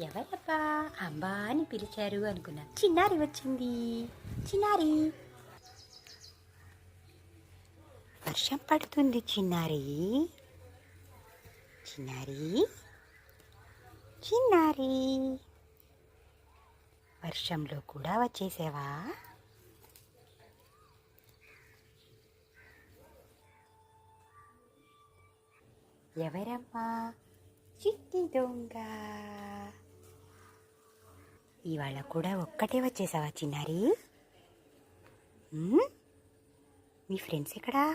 ఎవరబ్బా అబ్బా అని పిలిచారు అనుకున్నా. చిన్నారి వచ్చింది. చిన్నారి, వర్షం పడుతుంది చిన్నారి. చిన్నారి, చిన్నారి, వర్షంలో కూడా వచ్చేసావా? ఎవరమ్మా? చిట్టి దొంగ. ఇవాళ కూడా ఒక్కటే వచ్చేసావా చిన్నారి? మీ ఫ్రెండ్స్ ఎక్కడా?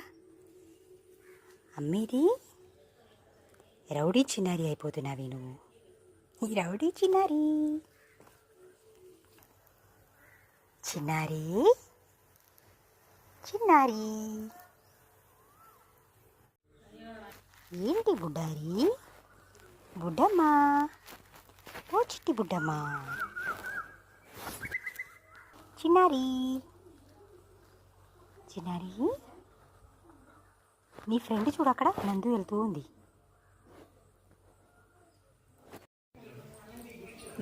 అమ్మేది? రౌడీ చిన్నారి అయిపోతున్నావి నువ్వు. ఈ రౌడీ చిన్నారి. చిన్నారి, చిన్నారి, ఏంటి బుడ్డారి? బుడ్డమ్మా, ఓ చిట్టి బుడ్డమ్మా. చిన్నారి, చిన్నారి, నీ ఫ్రెండ్ చూడు అక్కడ నందు వెళ్తూ ఉంది.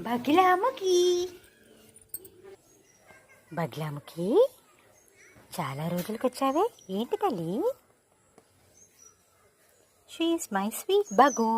బగిలాముకి, బగిలాముకి, చాలా రోజులకు వచ్చావే, ఏంటి తల్లి? She is my sweet బగు.